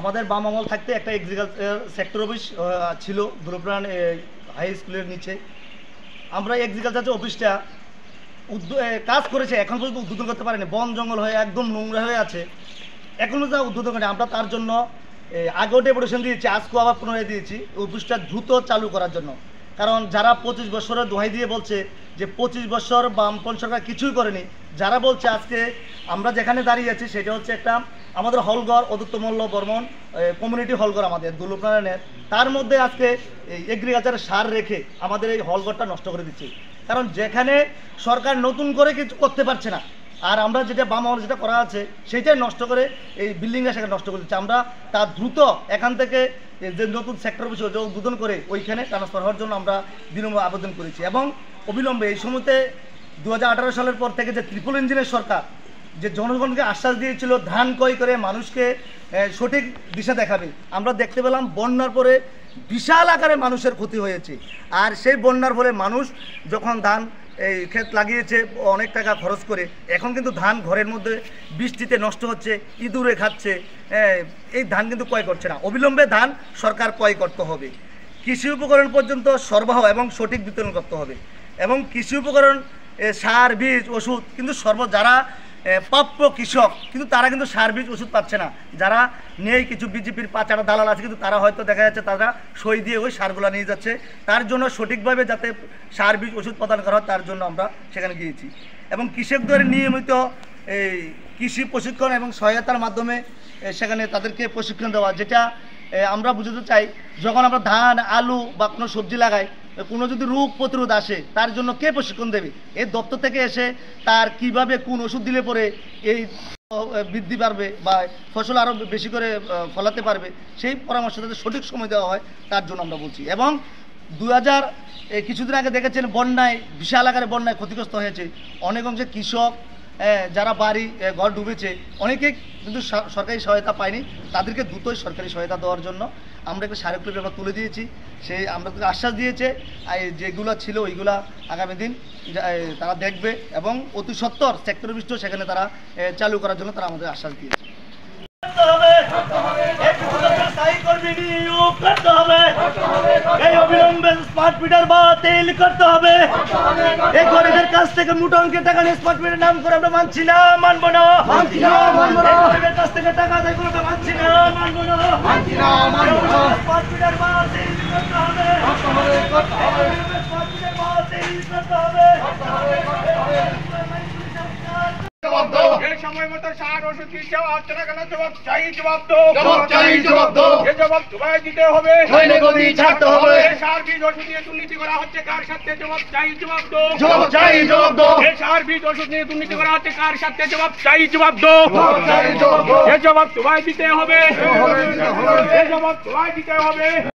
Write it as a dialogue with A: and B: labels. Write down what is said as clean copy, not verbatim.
A: আমাদের বাম আমল থাকতে একটা এগ্রিকালচার সেক্টর অফিস ছিল দুলপ্রাণ হাই স্কুলের নিচে। আমরা এগ্রিকালচার অফিসটা কাজ করেছে, এখন পর্যন্ত উদ্বোধন করতে পারেনি। বন জঙ্গল হয়ে একদম নোংরা হয়ে আছে, এখনও যা উদ্বোধন করেনি। আমরা তার জন্য আগেও ডেপুটেশন দিয়েছি, আজকেও আবার পুনরায় দিয়েছি অফিসটা দ্রুত চালু করার জন্য। কারণ যারা 25 বছরের দোহাই দিয়ে বলছে যে 25 বছর বামপন্থী সরকার কিছুই করেনি, যারা বলছে আজকে আমরা যেখানে দাঁড়িয়ে আছি সেটা হচ্ছে একটা আমাদের হলঘর অদূর্তমল্ল বর্মন কমিউনিটি হলঘর আমাদের দুলপ্রাণের, তার মধ্যে আজকে এগ্রিকালচারের সার রেখে আমাদের এই হলঘরটা নষ্ট করে দিচ্ছে। কারণ যেখানে সরকার নতুন করে কিছু করতে পারছে না, আর আমরা যেটা বাম আমল যেটা করা আছে সেইটাই নষ্ট করে এই বিল্ডিংটা সেখানে নষ্ট করে দিচ্ছে। আমরা তার দ্রুত এখান থেকে যে নতুন সেক্টর অফিস উদ্বোধন করে ওইখানে ট্রান্সফার হওয়ার জন্য আমরা বিলম্বে আবেদন করেছি। এবং অবিলম্বে এই সময়তে 2018 সালের পর থেকে যে ট্রিপল ইঞ্জিনের সরকার যে জনগণকে আশ্বাস দিয়েছিল ধান ক্রয় করে মানুষকে সঠিক দিশা দেখাবে, আমরা দেখতে পেলাম বন্যার পরে বিশাল আকারে মানুষের ক্ষতি হয়েছে। আর সেই বন্যার ফলে মানুষ যখন ধান এই ক্ষেত লাগিয়েছে অনেক টাকা খরচ করে, এখন কিন্তু ধান ঘরের মধ্যে বৃষ্টিতে নষ্ট হচ্ছে, ইঁদুরে খাচ্ছে, এই ধান কিন্তু ক্রয় করছে না। অবিলম্বে ধান সরকার ক্রয় করতে হবে। কৃষি উপকরণ পর্যন্ত সরবরাহ এবং সঠিক বিতরণ করতে হবে। এবং কৃষি উপকরণ সার বীজ ওষুধ কিন্তু যারা প্রাপ্য কৃষক কিন্তু তারা কিন্তু সার বীজ ওষুধ পাচ্ছে না। যারা নেই কিছু বিজেপির পাচারা দালাল আছে, কিন্তু তারা হয়তো দেখা যাচ্ছে তারা সই দিয়ে ওই সারগুলো নিয়ে যাচ্ছে। তার জন্য সঠিকভাবে যাতে সার বীজ ওষুধ প্রদান করা হয় তার জন্য আমরা সেখানে গিয়েছি। এবং কৃষকদের নিয়মিত এই কৃষি প্রশিক্ষণ এবং সহায়তার মাধ্যমে সেখানে তাদেরকে প্রশিক্ষণ দেওয়া, যেটা আমরা বুঝতে চাই যখন আমরা ধান আলু বা কোনো সবজি লাগাই, কোনো যদি রোগ প্রতিরোধ আসে তার জন্য কে প্রশিক্ষণ দেবে? এই দপ্তর থেকে এসে তার কিভাবে কোন ওষুধ দিলে পরে এই বৃদ্ধি পারবে বা ফসল আরও বেশি করে ফলাতে পারবে, সেই পরামর্শ তাদের সঠিক সময় দেওয়া হয় তার জন্য আমরা বলছি। এবং কিছুদিন আগে দেখেছেন বন্যায় বিশাল আকারে বন্যায় ক্ষতিগ্রস্ত হয়েছে অনেক অংশে কৃষক, যারা বাড়ি ঘর ডুবেছে, অনেকে কিন্তু সরকারি সহায়তা পায়নি। তাদেরকে দ্রুতই সরকারি সহায়তা দেওয়ার জন্য আমরা একটা স্মারকলিপি আমরা তুলে দিয়েছি। সেই আমরা আশ্বাস দিয়েছে যেগুলো ছিল ওইগুলা আগামী দিন তারা দেখবে এবং অতি সত্বর সেক্টর অফিস সেখানে তারা চালু করার জন্য তারা আমাদের আশ্বাস দিয়েছে। স্মার্ট মিটার বাতিল করতে হবে। এই গরিবের কাছ থেকে মোটা অঙ্কের টাকা নিয়ে স্মার্ট মিটার নাম করে আমরা মানছি না, মানবো না। গরিবের কাছ থেকে টাকা আদায় করে আমরা মানছি না, মানবো না। স্মার্ট মিটার বাতিল করতে হবে। স্মার্ট মিটার বাতিল করতে হবে। সময় মতো সার ওষুধ দিচ্ছে হচ্ছে না কেন? জবাব চাই, জবাব দো। এ জবাব তোমায় দিতে হবে, ছাড়তে হবে। সার বীজ ওষুধ নিয়ে দুর্নীতি করা হচ্ছে কার সাথে? জবাব চাই, জবাব দো। এ সার বীজ ওষুধ নিয়ে দুর্নীতি করা হচ্ছে কার সাথে? জবাব চাই, জবাব দো। এ জবাব তোমায় দিতে হবে, এ জবাব তোমায় দিতে হবে।